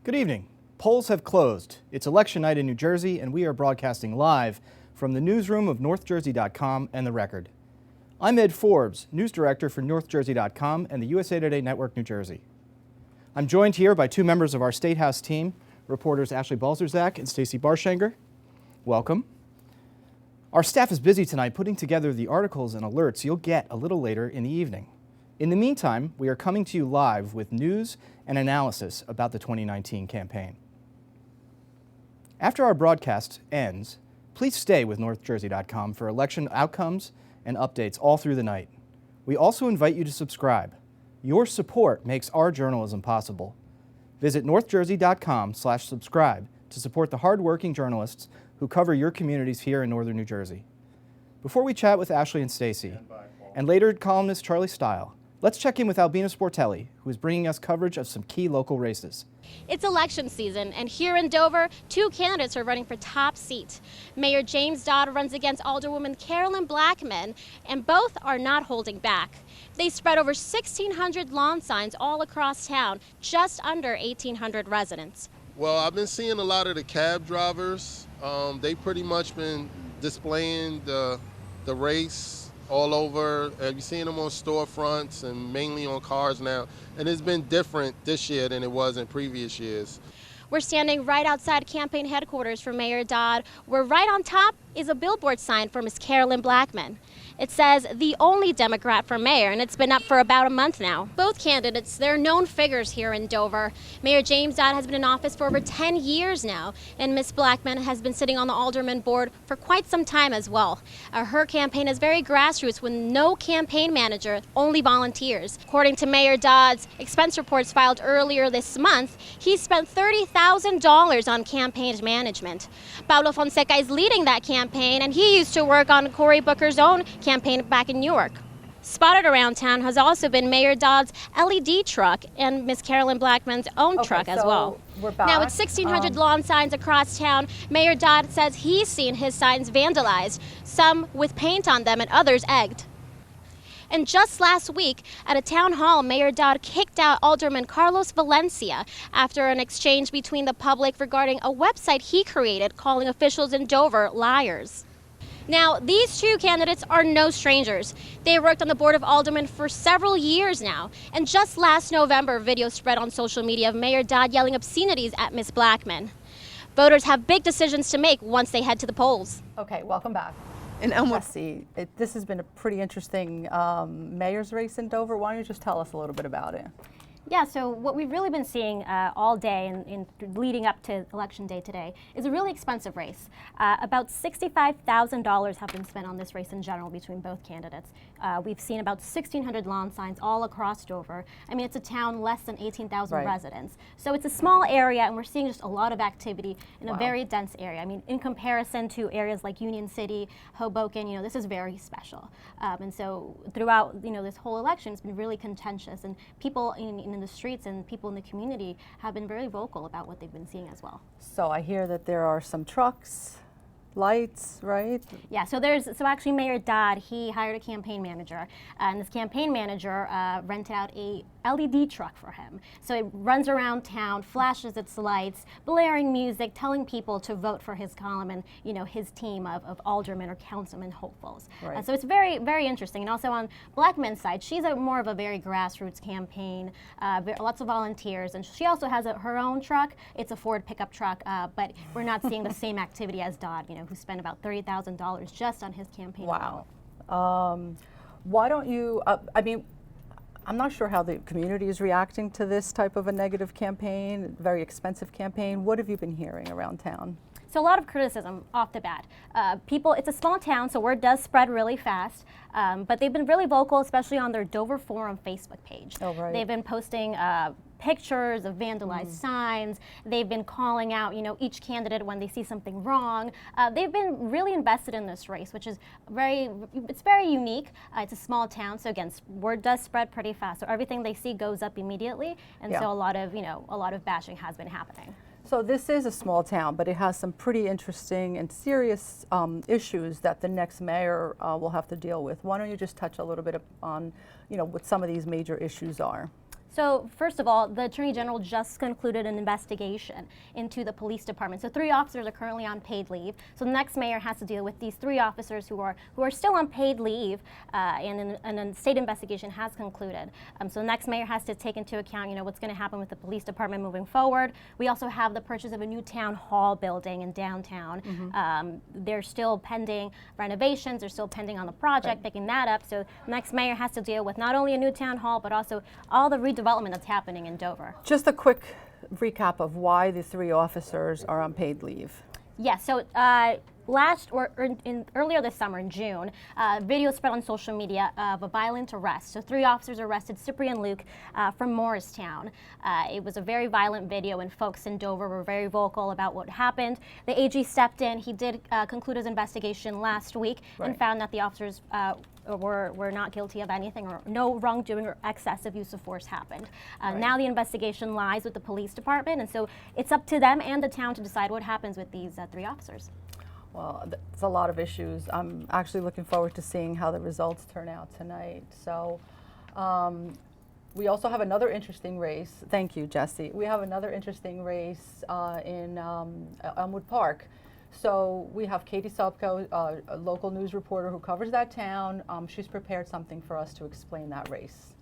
Good evening. Polls have closed. It's election night in New Jersey, and we are broadcasting live from the newsroom of NorthJersey.com and The Record. I'm Ed Forbes, news director for NorthJersey.com and the USA Today Network New Jersey. I'm joined here by two members of our State House team, reporters Ashley Balzerzak and Stacey Barshanger. Welcome. Our staff is busy tonight putting together the articles and alerts you'll get a little later in the evening. In the meantime, we are coming to you live with news and analysis about the 2019 campaign. After our broadcast ends, please stay with NorthJersey.com for election outcomes and updates all through the night. We also invite you to subscribe. Your support makes our journalism possible. Visit NorthJersey.com/subscribe to support the hardworking journalists who cover your communities here in northern New Jersey. Before we chat with Ashley and Stacey, and later columnist Charlie Stile, let's check in with Albina Sportelli, who is bringing us coverage of some key local races. It's election season, and here in Dover, two candidates are running for top seat. Mayor James Dodd runs against Alderwoman Carolyn Blackman, and both are not holding back. They spread over 1,600 lawn signs all across town, just under 1,800 residents. Well, I've been seeing a lot of the cab drivers. They pretty much been displaying the race all over. You've seen them on storefronts and mainly on cars now. And it's been different this year than it was in previous years. We're standing right outside campaign headquarters for Mayor Dodd, where right on top is a billboard sign for Miss Carolyn Blackman. It says, "The only Democrat for mayor," and it's been up for about a month now. Both candidates, they're known figures here in Dover. Mayor James Dodd has been in office for over 10 years now, and Miss Blackman has been sitting on the alderman board for quite some time as well. Her campaign is very grassroots with no campaign manager, only volunteers. According to Mayor Dodd's expense reports filed earlier this month, he spent $30,000 on campaign management. Paulo Fonseca is leading that campaign, and he used to work on Cory Booker's own campaign back in New York. Spotted around town has also been Mayor Dodd's LED truck and Miss Carolyn Blackman's own truck as well. We're back. Now, with 1,600 lawn signs across town, Mayor Dodd says he's seen his signs vandalized, some with paint on them and others egged. And just last week, at a town hall, Mayor Dodd kicked out Alderman Carlos Valencia after an exchange between the public regarding a website he created calling officials in Dover liars. Now, these two candidates are no strangers. They worked on the Board of Aldermen for several years now. And just last November, video spread on social media of Mayor Dodd yelling obscenities at Miss Blackman. Voters have big decisions to make once they head to the polls. Okay, welcome back. In Elmwood, This has been a pretty interesting mayor's race in Dover. Why don't you just tell us a little bit about it? Yeah, so what we've really been seeing all day in leading up to Election Day today is a really expensive race. About $65,000 have been spent on this race in general between both candidates. We've seen about 1,600 lawn signs all across Dover. I mean, it's a town less than 18,000 residents. So it's a small area, and we're seeing just a lot of activity in a very dense area. I mean, in comparison to areas like Union City, Hoboken, this is very special. And so throughout, this whole election, it's been really contentious, and people in the streets and people in the community have been very vocal about what they've been seeing as well. So I hear that there are some trucks, lights, right? Yeah, so actually Mayor Dodd, he hired a campaign manager, and this campaign manager rented out a LED truck for him. So it runs around town, flashes its lights, blaring music, telling people to vote for his column and his team of aldermen or councilmen hopefuls. Right. So it's very, very interesting. And also on Blackman's side, she's more of a very grassroots campaign, lots of volunteers, and she also has her own truck. It's a Ford pickup truck, but we're not seeing the same activity as Dodd, who spent about $30,000 just on his campaign. Wow. Why don't you, I'm not sure how the community is reacting to this type of a negative campaign, very expensive campaign. What have you been hearing around town? So a lot of criticism off the bat. It's a small town, so word does spread really fast, but they've been really vocal, especially on their Dover Forum Facebook page. Oh, right. They've been posting pictures of vandalized signs. They've been calling out, each candidate when they see something wrong. They've been really invested in this race, which is very unique. It's a small town, so again, word does spread pretty fast. So everything they see goes up immediately, and so a lot of bashing has been happening. So this is a small town, but it has some pretty interesting and serious issues that the next mayor will have to deal with. Why don't you just touch a little bit on, what some of these major issues are? So first of all, the Attorney General just concluded an investigation into the police department. So 3 officers are currently on paid leave. So the next mayor has to deal with these 3 officers who are still on paid leave, and a state investigation has concluded. So the next mayor has to take into account, what's going to happen with the police department moving forward. We also have the purchase of a new town hall building in downtown. They're still pending renovations. They're still pending on the project, picking that up. So the next mayor has to deal with not only a new town hall, but also all the redevelopment that's happening in Dover. Just a quick recap of why the 3 officers are on paid leave. Yes, so earlier this summer in June, video spread on social media of a violent arrest. So 3 officers arrested Cyprian Luke from Morristown. It was a very violent video, and folks in Dover were very vocal about what happened. The AG stepped in. He did conclude his investigation last week and found that the officers were not guilty of anything, or no wrongdoing or excessive use of force happened. Now the investigation lies with the police department, and so it's up to them and the town to decide what happens with these 3 officers. Well, it's a lot of issues. I'm actually looking forward to seeing how the results turn out tonight. So we also have another interesting race. Thank you, Jesse. We have another interesting race in Elmwood Park. So we have Katie Subko, a local news reporter who covers that town. She's prepared something for us to explain that race.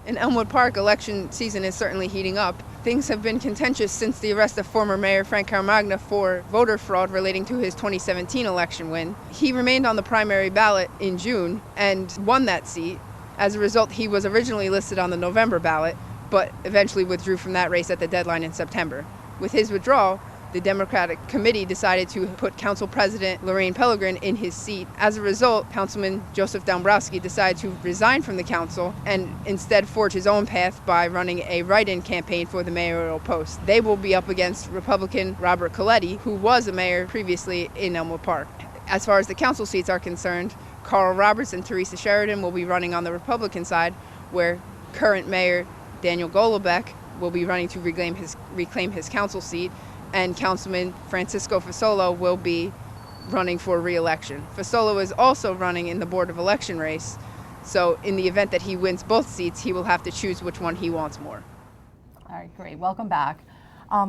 In Elmwood Park, election season is certainly heating up. Things have been contentious since the arrest of former Mayor Frank Caramagna for voter fraud relating to his 2017 election win. He remained on the primary ballot in June and won that seat. As a result, he was originally listed on the November ballot, but eventually withdrew from that race at the deadline in September. With his withdrawal, the Democratic committee decided to put Council President Lorraine Pellegrin in his seat. As a result, Councilman Joseph Dombrowski decided to resign from the council and instead forge his own path by running a write-in campaign for the mayoral post. They will be up against Republican Robert Coletti, who was a mayor previously in Elmwood Park. As far as the council seats are concerned, Carl Roberts and Teresa Sheridan will be running on the Republican side, where current Mayor Daniel Golobeck will be running to reclaim his council seat, and Councilman Francisco Fasolo will be running for re-election. Fasolo is also running in the Board of Election race, so in the event that he wins both seats, he will have to choose which one he wants more. All right, great. Welcome back.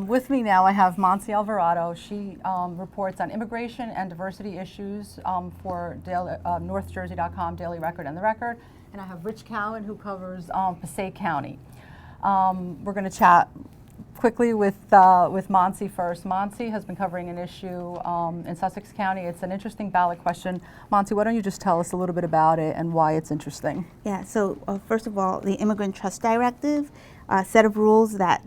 With me now, I have Monse Alvarado. She reports on immigration and diversity issues for NorthJersey.com, Daily Record, and The Record. And I have Rich Cowan, who covers Passaic County. We're going to chat quickly with Monse first. Monse has been covering an issue in Sussex County. It's an interesting ballot question. Monse, why don't you just tell us a little bit about it and why it's interesting? Yeah, so first of all, the Immigrant Trust Directive, a set of rules that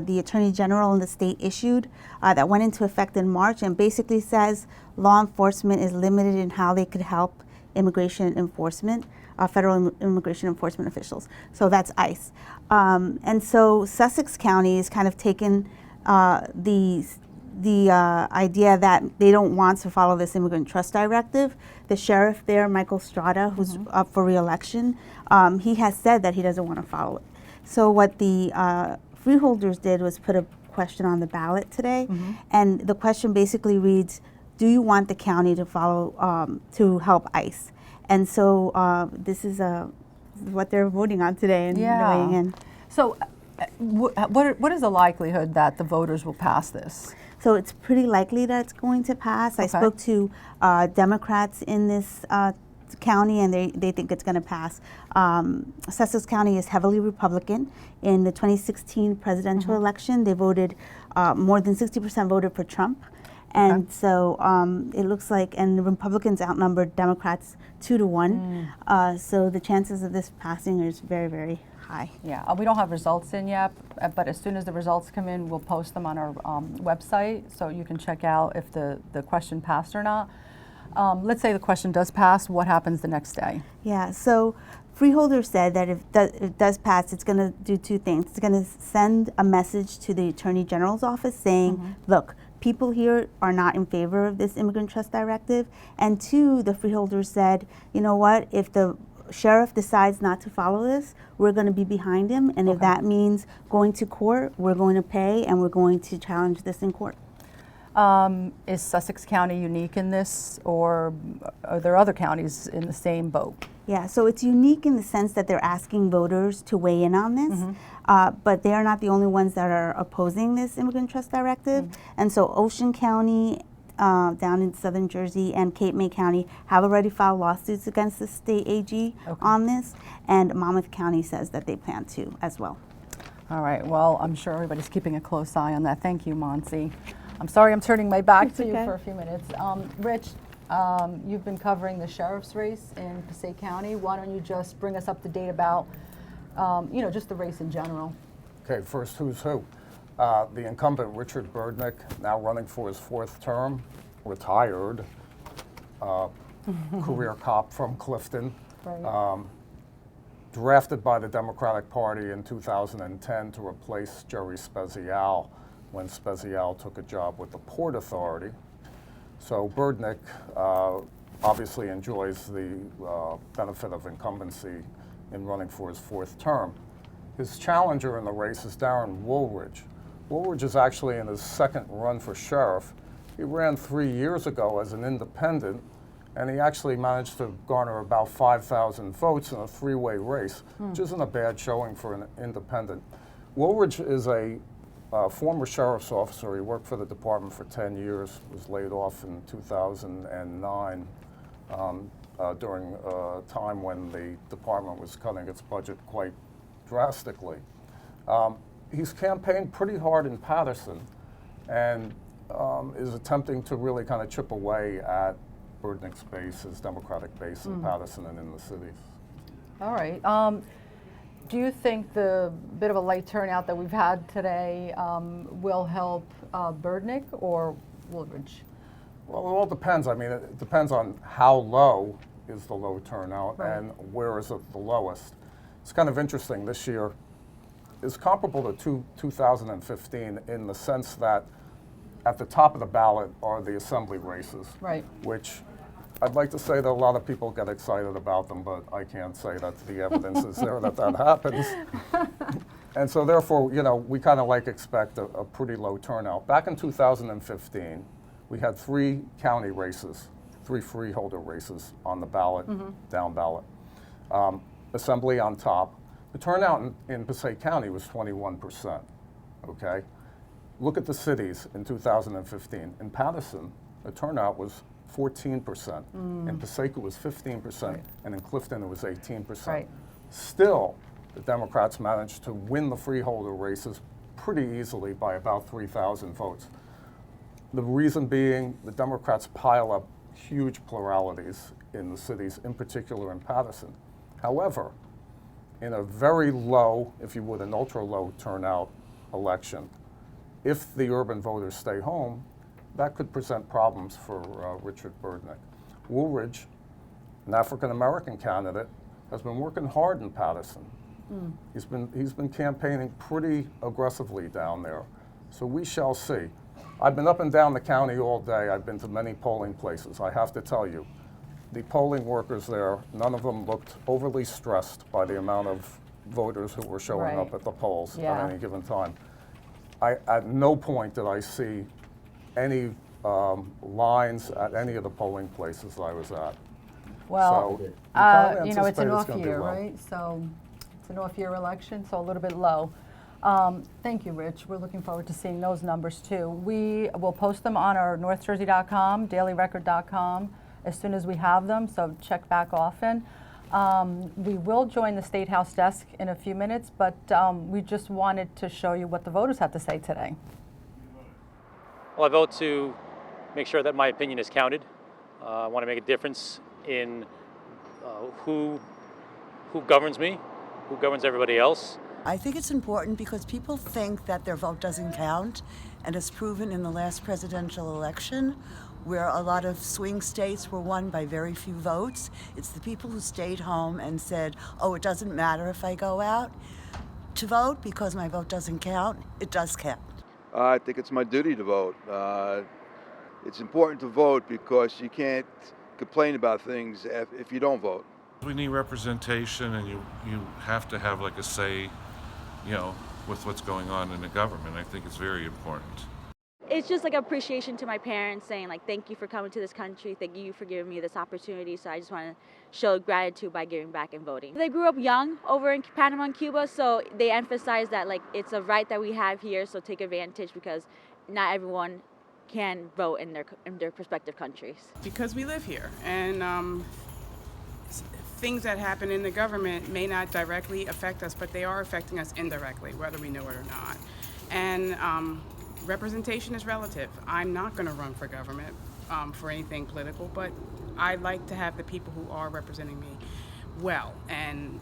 the Attorney General in the state issued that went into effect in March, and basically says law enforcement is limited in how they could help immigration enforcement, federal immigration enforcement officials. So that's ICE. And so Sussex County is kind of taken the idea that they don't want to follow this Immigrant Trust Directive. The sheriff there, Michael Strada, who's up for re-election, he has said that he doesn't want to follow it. So what the freeholders did was put a question on the ballot today, and the question basically reads, do you want the county to follow, to help ICE? And so this is what they're voting on today and weighing in. So what is the likelihood that the voters will pass this? So it's pretty likely that it's going to pass. I spoke to Democrats in this county, and they think it's going to pass. Sussex County is heavily Republican. In the 2016 presidential election, they voted, more than 60% voted for Trump. And so it looks like, and the Republicans outnumbered Democrats 2-1. So the chances of this passing is very, very high. Yeah, we don't have results in yet, but as soon as the results come in, we'll post them on our website so you can check out if the question passed or not. Let's say the question does pass, what happens the next day? Yeah, so Freeholder said that if it does pass, it's going to do 2 things. It's going to send a message to the Attorney General's office saying, look, people here are not in favor of this Immigrant Trust Directive. And 2, the freeholders said, you know what, if the sheriff decides not to follow this, we're going to be behind him. And if that means going to court, we're going to pay and we're going to challenge this in court. Is Sussex County unique in this, or are there other counties in the same boat? Yeah, so it's unique in the sense that they're asking voters to weigh in on this, but they are not the only ones that are opposing this immigrant trust directive. And so Ocean County, down in southern Jersey, and Cape May County have already filed lawsuits against the state AG on this, and Monmouth County says that they plan to as well. All right, well, I'm sure everybody's keeping a close eye on that. Thank you, Monsi. I'm sorry I'm turning my back to you for a few minutes. Rich, you've been covering the sheriff's race in Passaic County. Why don't you just bring us up to date about, just the race in general? Okay, first, who's who? The incumbent, Richard Burdnick, now running for his 4th term, retired, career cop from Clifton, drafted by the Democratic Party in 2010 to replace Jerry Spezial when Spezial took a job with the Port Authority. So Burdnick obviously enjoys the benefit of incumbency in running for his 4th term. His challenger in the race is Darren Woolridge. Woolridge is actually in his 2nd run for sheriff. He ran 3 years ago as an independent, and he actually managed to garner about 5,000 votes in a 3-way race, which isn't a bad showing for an independent. Woolridge is a former sheriff's officer. He worked for the department for 10 years, was laid off in 2009 during a time when the department was cutting its budget quite drastically. He's campaigned pretty hard in Paterson and is attempting to really kind of chip away at Burdnick's base, his Democratic base in Paterson and in the cities. All right. Do you think the bit of a light turnout that we've had today will help Burdnick or Woolridge? Well, it all depends. I mean, it depends on how low is the low turnout and where is it the lowest. It's kind of interesting. This year is comparable to 2015 in the sense that at the top of the ballot are the assembly races, which I'd like to say that a lot of people get excited about them, but I can't say that the evidence is there that happens. And so therefore, we kind of expect a pretty low turnout. Back in 2015, we had 3 county races, 3 freeholder races on the ballot, down ballot. Assembly on top. The turnout in Passaic County was 21%, okay? Look at the cities in 2015. In Paterson, the turnout was 14%. In Passaic, it was 15%, and in Clifton, it was 18%. Still, the Democrats managed to win the freeholder races pretty easily by about 3,000 votes. The reason being, the Democrats pile up huge pluralities in the cities, in particular in Paterson. However, in a very low, if you would, an ultra-low turnout election, if the urban voters stay home, that could present problems for Richard Burdnick. Woolridge, an African-American candidate, has been working hard in Paterson. He's been campaigning pretty aggressively down there. So we shall see. I've been up and down the county all day. I've been to many polling places. I have to tell you, the polling workers there, none of them looked overly stressed by the amount of voters who were showing up at the polls at any given time. At no point did I see any lines at any of the polling places I was at. Well, so it's an off year, right? So it's an off year election, so a little bit low. Thank you, Rich. We're looking forward to seeing those numbers too. We will post them on our northjersey.com, dailyrecord.com as soon as we have them, so check back often. We will join the State House desk in a few minutes, but we just wanted to show you what the voters had to say today. Well, I vote to make sure that my opinion is counted. I want to make a difference in who governs me, who governs everybody else. I think it's important because people think that their vote doesn't count, and it's proven in the last presidential election where a lot of swing states were won by very few votes. It's the people who stayed home and said, oh, it doesn't matter if I go out to vote because my vote doesn't count. It does count. I think it's my duty to vote. It's important to vote because you can't complain about things if you don't vote. We need representation, and you have to have like a say, with what's going on in the government. I think it's very important. it's just like appreciation to my parents, saying like, thank you for coming to this country, thank you for giving me this opportunity. So I just want to show gratitude by giving back and voting. They grew up young over in Panama and Cuba, so they emphasize that like it's a right that we have here, so take advantage, because not everyone can vote in their respective countries. Because we live here, and things that happen in the government may not directly affect us, but they are affecting us indirectly, whether we know it or not. And representation is relative. I'm not going to run for government for anything political, but I like to have the people who are representing me well and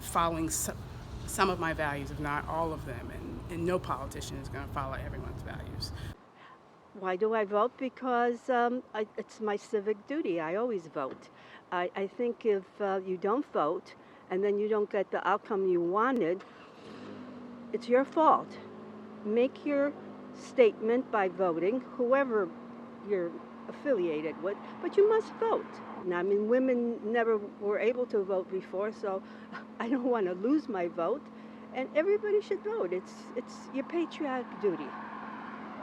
following some of my values, if not all of them. And no politician is going to follow everyone's values. Why do I vote? Because it's my civic duty. I always vote. I think if you don't vote and then you don't get the outcome you wanted, it's your fault. Make your statement by voting, whoever you're affiliated with, but you must vote. Now, I mean, women never were able to vote before, so I don't want to lose my vote. And everybody should vote. It's your patriotic duty.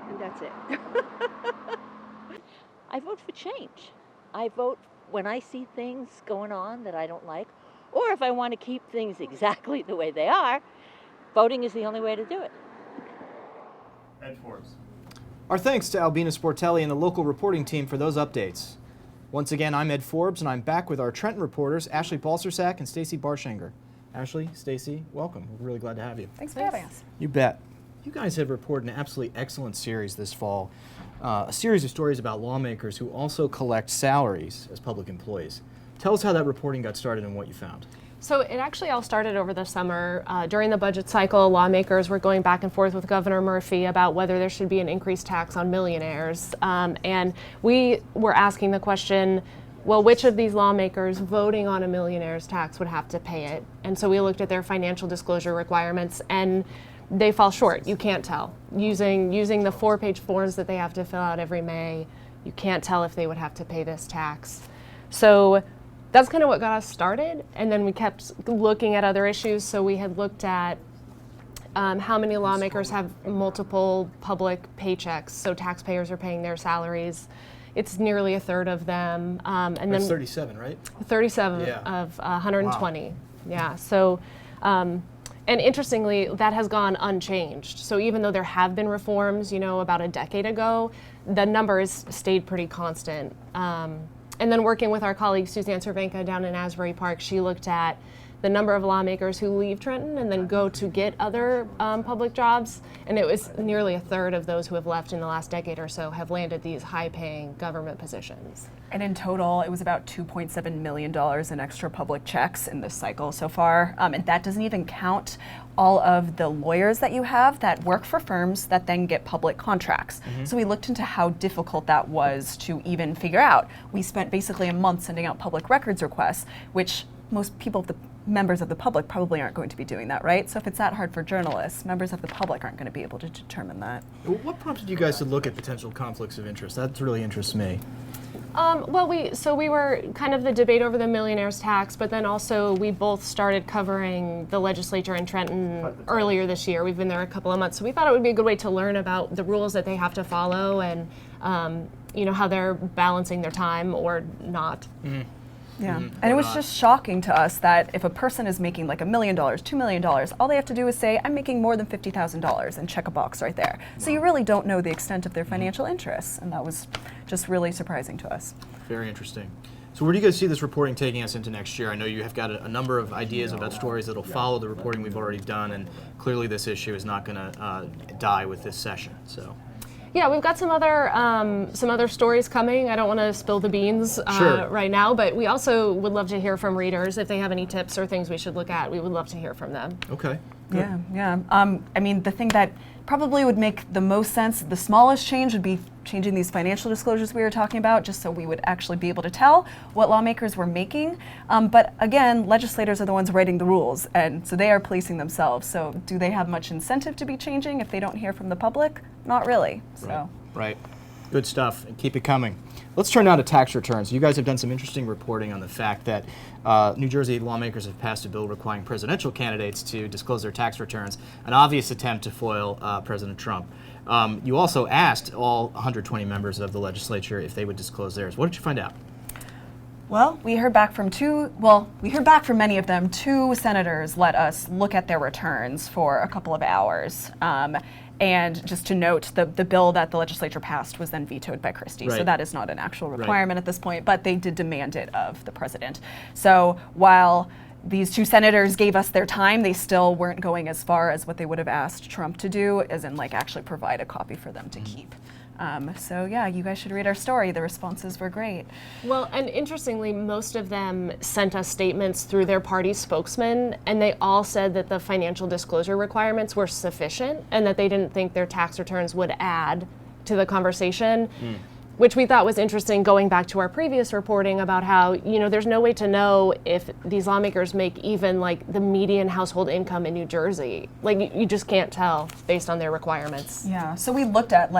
And that's it. I vote for change. I vote when I see things going on that I don't like, or if I want to keep things exactly the way they are, voting is the only way to do it. Ed Forbes. Our thanks to Albina Sportelli and the local reporting team for those updates. Once again, I'm Ed Forbes, and I'm back with our Trenton reporters, Ashley Balsersack and Stacy Barshanger. Ashley, Stacy, welcome. We're really glad to have you. Thanks for having us. You bet. You guys have reported an absolutely excellent series this fall, a series of stories about lawmakers who also collect salaries as public employees. Tell us how that reporting got started and what you found. So it actually all started over the summer. During the budget cycle, lawmakers were going back and forth with Governor Murphy about whether there should be an increased tax on millionaires. And we were asking the question, well, which of these lawmakers voting on a millionaire's tax would have to pay it? And so we looked at their financial disclosure requirements, and they fall short. You can't tell. Using the 4-page forms that they have to fill out every May, you can't tell if they would have to pay this tax. So that's kind of what got us started, and then we kept looking at other issues. So we had looked at how many lawmakers have multiple public paychecks, so taxpayers are paying their salaries. It's nearly a third of them. And That's then 37, right? 37 Yeah. of 120. Wow. Yeah. So, and interestingly, that has gone unchanged. So even though there have been reforms, about a decade ago, the number has stayed pretty constant. And then working with our colleague Suzanne Cervenka down in Asbury Park, she looked at the number of lawmakers who leave Trenton and then go to get other public jobs, and it was nearly a third of those who have left in the last decade or so have landed these high-paying government positions. And in total, it was about $2.7 million in extra public checks in this cycle so far, and that doesn't even count all of the lawyers that you have that work for firms that then get public contracts. Mm-hmm. So we looked into how difficult that was to even figure out. We spent basically a month sending out public records requests, which most people, the members of the public, probably aren't going to be doing that, right? So if it's that hard for journalists, members of the public aren't going to be able to determine that. What prompted you guys to look at potential conflicts of interest? That really interests me. Well, we were kind of the debate over the millionaire's tax, but then also we both started covering the legislature in Trenton earlier this year. We've been there a couple of months, so we thought it would be a good way to learn about the rules that they have to follow and how they're balancing their time or not. Mm-hmm. Yeah, and it was just shocking to us that if a person is making like $1 million, $2 million, all they have to do is say, I'm making more than $50,000 and check a box right there. So you really don't know the extent of their financial interests, and that was just really surprising to us. Very interesting. So where do you guys see this reporting taking us into next year? I know you have got a number of ideas about stories that'll follow the reporting we've already done, and clearly this issue is not going to die with this session. So. Yeah, we've got some other stories coming. I don't want to spill the beans Sure. right now, but we also would love to hear from readers if they have any tips or things we should look at. We would love to hear from them. Okay. Yeah. I mean, the thing that probably would make the most sense, the smallest change would be changing these financial disclosures we were talking about, just so we would actually be able to tell what lawmakers were making. But again, legislators are the ones writing the rules, and so they are policing themselves. So do they have much incentive to be changing if they don't hear from the public? Not really. So. Right. Good stuff, and keep it coming. Let's turn now to tax returns. You guys have done some interesting reporting on the fact that New Jersey lawmakers have passed a bill requiring presidential candidates to disclose their tax returns, an obvious attempt to foil President Trump. You also asked all 120 members of the legislature if they would disclose theirs. What did you find out? Well, we heard back from many of them. 2 senators let us look at their returns for a couple of hours. And just to note, the bill that the legislature passed was then vetoed by Christie. Right. So that is not an actual requirement at this point, but they did demand it of the president. So while these 2 senators gave us their time, they still weren't going as far as what they would have asked Trump to do, as in like actually provide a copy for them to keep. So yeah, you guys should read our story. The responses were great. Well, and interestingly, most of them sent us statements through their party spokesman, and they all said that the financial disclosure requirements were sufficient and that they didn't think their tax returns would add to the conversation. Which we thought was interesting, going back to our previous reporting about how, there's no way to know if these lawmakers make even like the median household income in New Jersey. Like you just can't tell based on their requirements. Yeah, so we looked at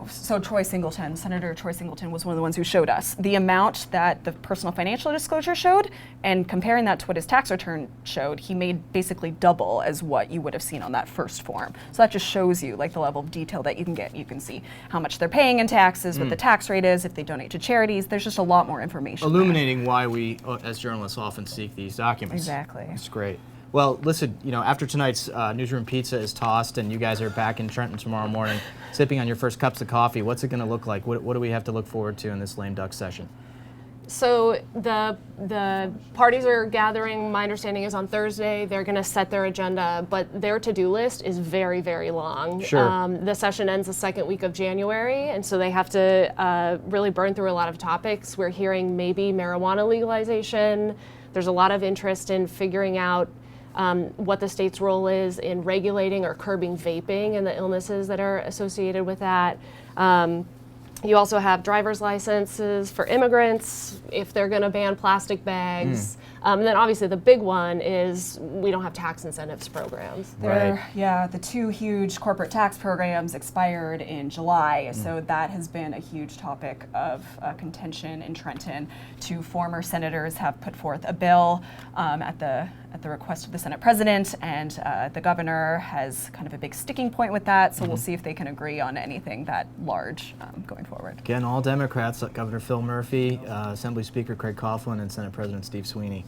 Senator Troy Singleton was one of the ones who showed us the amount that the personal financial disclosure showed, and comparing that to what his tax return showed, he made basically double as what you would have seen on that first form. So that just shows you like the level of detail that you can get. You can see how much they're paying in taxes, what the tax rate is, if they donate to charities. There's just a lot more information. Illuminating why we, as journalists, often seek these documents. Exactly. It's great. Well, listen, after tonight's newsroom pizza is tossed and you guys are back in Trenton tomorrow morning sipping on your first cups of coffee, what's it going to look like? What do we have to look forward to in this lame duck session? So the parties are gathering, my understanding is on Thursday. They're going to set their agenda, but their to-do list is very, very long. Sure. The session ends the second week of January, and so they have to really burn through a lot of topics. We're hearing maybe marijuana legalization. There's a lot of interest in figuring out what the state's role is in regulating or curbing vaping and the illnesses that are associated with that. You also have driver's licenses for immigrants, if they're going to ban plastic bags. And then obviously the big one is we don't have tax incentives programs. Yeah, the 2 huge corporate tax programs expired in July, so that has been a huge topic of contention in Trenton. 2 former senators have put forth a bill at the request of the Senate president, and the governor has kind of a big sticking point with that, so we'll see if they can agree on anything that large going forward. Again, all Democrats, Governor Phil Murphy, Assembly Speaker Craig Coughlin, and Senate President Steve Sweeney.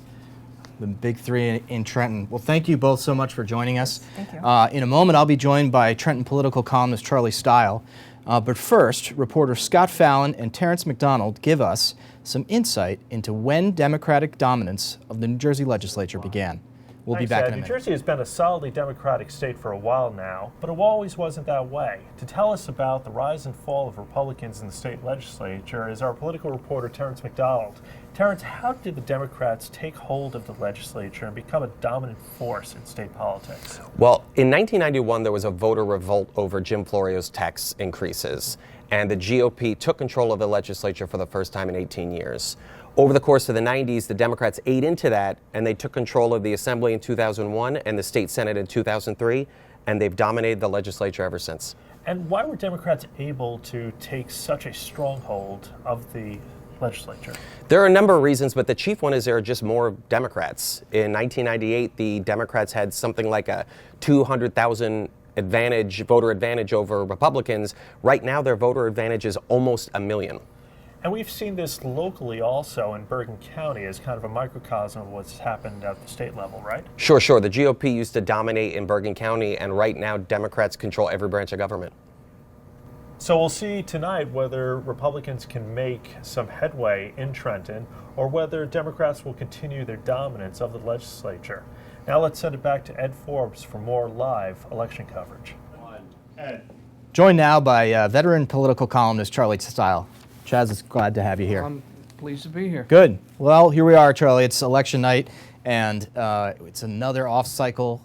The big 3 in Trenton. Well, thank you both so much for joining us. Thank you. In a moment, I'll be joined by Trenton political columnist Charlie Stile. But first, reporter Scott Fallon and Terrence McDonald give us some insight into when Democratic dominance of the New Jersey legislature began. We'll be back in a minute. New Jersey has been a solidly Democratic state for a while now, but it always wasn't that way. To tell us about the rise and fall of Republicans in the state legislature is our political reporter Terrence McDonald. Terrence, how did the Democrats take hold of the legislature and become a dominant force in state politics? Well, in 1991, there was a voter revolt over Jim Florio's tax increases, and the GOP took control of the legislature for the first time in 18 years. Over the course of the 90s, the Democrats ate into that, and they took control of the Assembly in 2001 and the state Senate in 2003, and they've dominated the legislature ever since. And why were Democrats able to take such a stronghold of the legislature? There are a number of reasons, but the chief one is there are just more Democrats. In 1998, the Democrats had something like a 200,000 voter advantage over Republicans. Right now, their voter advantage is almost 1 million. And we've seen this locally also in Bergen County as kind of a microcosm of what's happened at the state level, right? Sure. The GOP used to dominate in Bergen County, and right now Democrats control every branch of government. So we'll see tonight whether Republicans can make some headway in Trenton or whether Democrats will continue their dominance of the legislature. Now let's send it back to Ed Forbes for more live election coverage. Ed. Joined now by veteran political columnist Charlie Stile. Chaz, is glad to have you here. I'm pleased to be here. Good. Well, here we are, Charlie. It's election night, and it's another off-cycle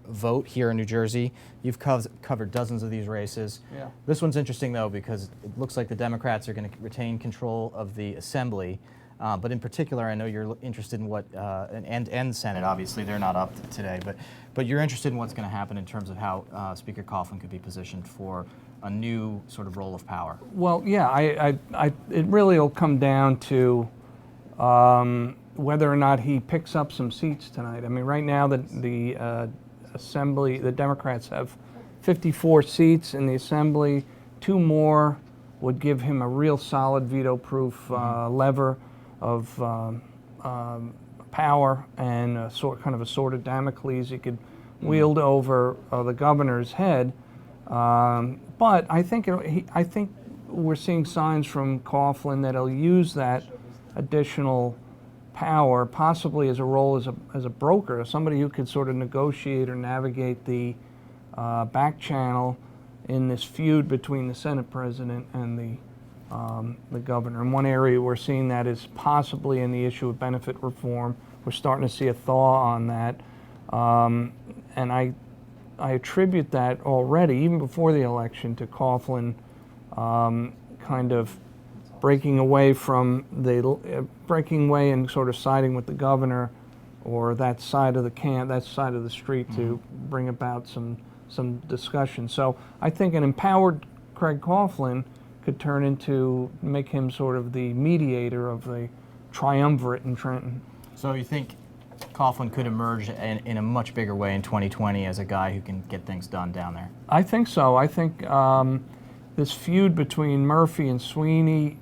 vote here in New Jersey. You've covered dozens of these races. Yeah. This one's interesting, though, because it looks like the Democrats are going to retain control of the Assembly. But in particular, I know you're interested in what, and Senate, obviously, they're not up today, but you're interested in what's going to happen in terms of how Speaker Coughlin could be positioned for a new sort of role of power. Well, yeah, it really will come down to whether or not he picks up some seats tonight. I mean, right now the Assembly, the Democrats have 54 seats in the Assembly. 2 more would give him a real solid veto-proof lever of power and kind of a sword of Damocles he could wield over the governor's head. But I think we're seeing signs from Coughlin that he'll use that additional power, possibly as a role as a broker, somebody who could sort of negotiate or navigate the back channel in this feud between the Senate president and the governor. And one area we're seeing that is possibly in the issue of benefit reform. We're starting to see a thaw on that, and I attribute that already, even before the election, to Coughlin kind of breaking away and sort of siding with the governor or that side of the street to bring about some discussion. So I think an empowered Craig Coughlin could make him sort of the mediator of the triumvirate in Trenton. So you think Coughlin could emerge in a much bigger way in 2020 as a guy who can get things done down there? I think so. I think this feud between Murphy and Sweeney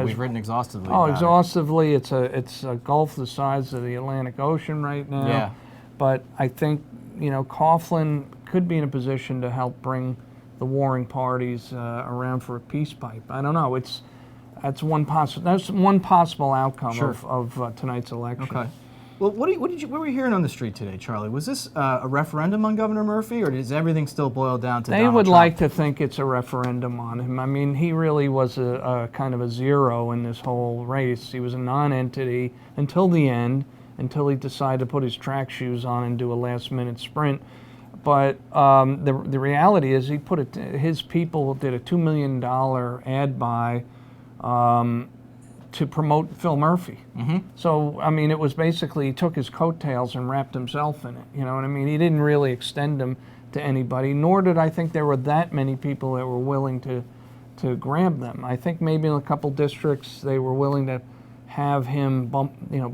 we've written exhaustively. Oh, exhaustively. It's a gulf the size of the Atlantic Ocean right now. Yeah. But I think Coughlin could be in a position to help bring the warring parties around for a peace pipe. I don't know. That's one possible outcome of tonight's election. Okay. Well, what were you hearing on the street today, Charlie? Was this a referendum on Governor Murphy, or does everything still boil down to They Donald would Trump? like to think it's a referendum on him. I mean, he really was a kind of a zero in this whole race. He was a non-entity until the end, until he decided to put his track shoes on and do a last-minute sprint. But the reality is his people did a $2 million ad buy to promote Phil Murphy. So, I mean, it was basically he took his coattails and wrapped himself in it. You know what I mean? He didn't really extend them to anybody, nor did I think there were that many people that were willing to grab them. I think maybe in a couple districts they were willing to have him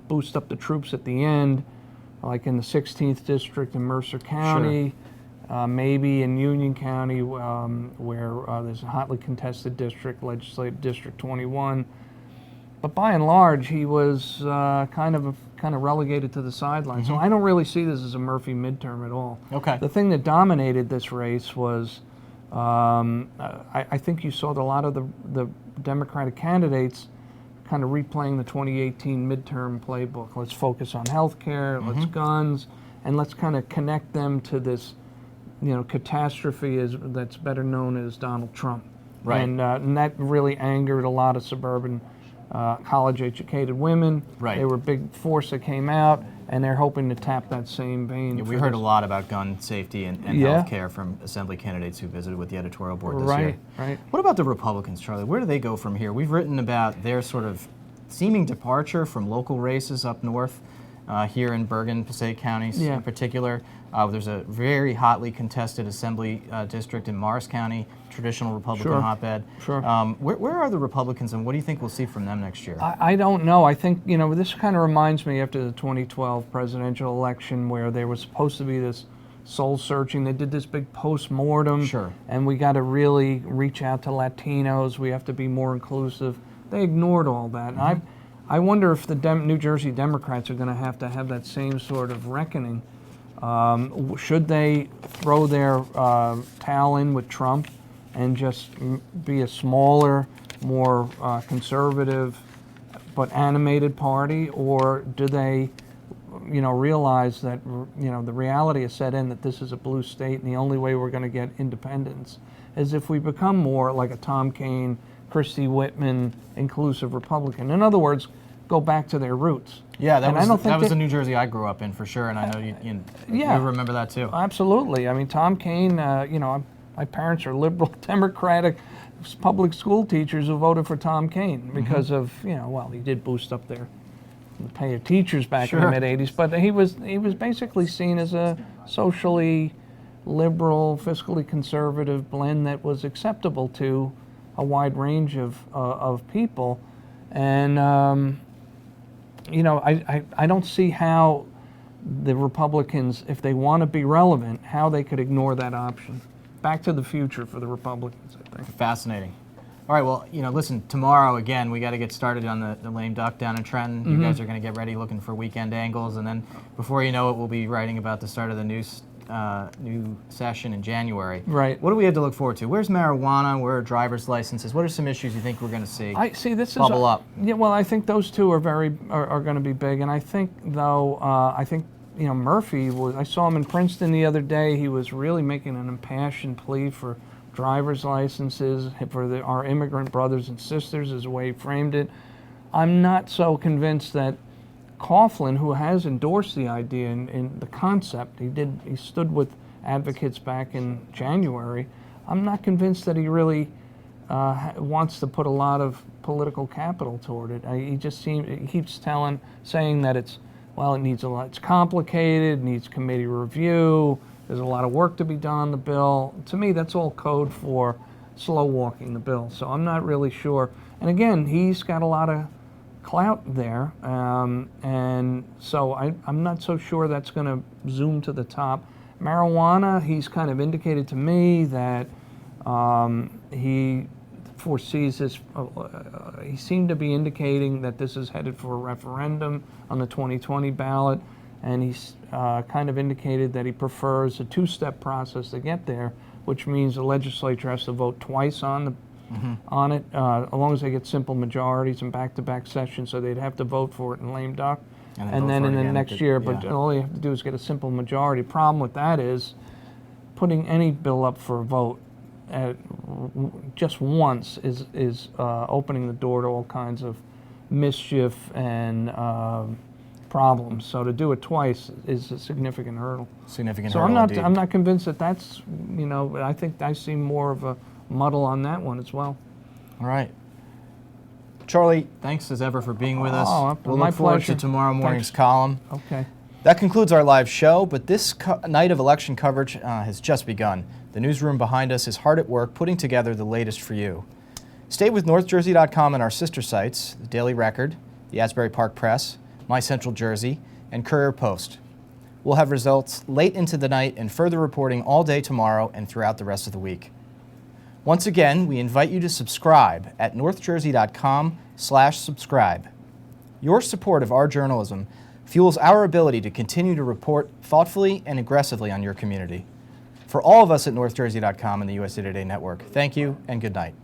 boost up the troops at the end, like in the 16th district in Mercer County, maybe in Union County where there's a hotly contested district, Legislative District 21. But by and large, he was kind of relegated to the sidelines. So I don't really see this as a Murphy midterm at all. Okay. The thing that dominated this race was, I think you saw a lot of the Democratic candidates kind of replaying the 2018 midterm playbook. Let's focus on health care, let's guns, and let's kind of connect them to this, catastrophe that's better known as Donald Trump. Right. And that really angered a lot of suburban college-educated women. Right. They were a big force that came out, and they're hoping to tap that same vein. Yeah, we heard a lot about gun safety and health care from Assembly candidates who visited with the editorial board this year. Right. What about the Republicans, Charlie? Where do they go from here? We've written about their sort of seeming departure from local races up north, here in Bergen, Passaic counties in particular. There's a very hotly contested Assembly district in Morris County, traditional Republican hotbed. Where are the Republicans, and what do you think we'll see from them next year? I don't know. I think, this kind of reminds me after the 2012 presidential election where there was supposed to be this soul searching. They did this big post-mortem. And we got to really reach out to Latinos. We have to be more inclusive. They ignored all that. And I wonder if the New Jersey Democrats are going to have that same sort of reckoning. Should they throw their towel in with Trump and just be a smaller, more conservative but animated party, or do they realize that the reality is set in that this is a blue state and the only way we're going to get independence is if we become more like a Tom Kean, Christie Whitman inclusive Republican. In other words, go back to their roots. Yeah, that was the New Jersey I grew up in for sure, and I know you remember that too. Absolutely. I mean, Tom Kean, I My parents are liberal Democratic public school teachers who voted for Tom Kean because of, well, he did boost up the pay of teachers back in the mid-'80s, but he was basically seen as a socially liberal, fiscally conservative blend that was acceptable to a wide range of people. And, I don't see how the Republicans, if they want to be relevant, how they could ignore that option. Back to the future for the Republicans, I think. Fascinating. All right, well, listen, tomorrow, again, we got to get started on the lame duck down in Trenton. You guys are going to get ready looking for weekend angles, and then before you know it, we'll be writing about the start of the new session in January. Right. What do we have to look forward to? Where's marijuana? Where are driver's licenses? What are some issues you think we're going to see bubble up? Yeah, well, I think those two are going to be big, and I think, though, Murphy I saw him in Princeton the other day. He was really making an impassioned plea for driver's licenses for our immigrant brothers and sisters, is the way he framed it. I'm not so convinced that Coughlin, who has endorsed the idea in the concept, he stood with advocates back in January. I'm not convinced that he really wants to put a lot of political capital toward it. He keeps saying that it needs a lot. It's complicated, needs committee review. There's a lot of work to be done on the bill. To me, that's all code for slow walking the bill. So I'm not really sure. And again, he's got a lot of clout there, and so I'm not so sure that's going to zoom to the top. Marijuana, he's kind of indicated to me that he foresees this. He seemed to be indicating that this is headed for a referendum on the 2020 ballot, and he's kind of indicated that he prefers a two-step process to get there, which means the legislature has to vote twice on it, as long as they get simple majorities in back-to-back sessions, so they'd have to vote for it in lame duck, and then in the next year, but all they have to do is get a simple majority. Problem with that is putting any bill up for a vote just once is opening the door to all kinds of mischief and problems. So to do it twice is a significant hurdle. So I'm not convinced that that's, I think I see more of a muddle on that one as well. All right. Charlie, thanks as ever for being with us. We'll my look forward pleasure. to tomorrow morning's column. Okay. That concludes our live show, but this night of election coverage has just begun. The newsroom behind us is hard at work putting together the latest for you. Stay with NorthJersey.com and our sister sites, the Daily Record, the Asbury Park Press, My Central Jersey, and Courier Post. We'll have results late into the night and further reporting all day tomorrow and throughout the rest of the week. Once again, we invite you to subscribe at NorthJersey.com/subscribe. Your support of our journalism fuels our ability to continue to report thoughtfully and aggressively on your community. For all of us at NorthJersey.com and the USA Today Network, thank you and good night.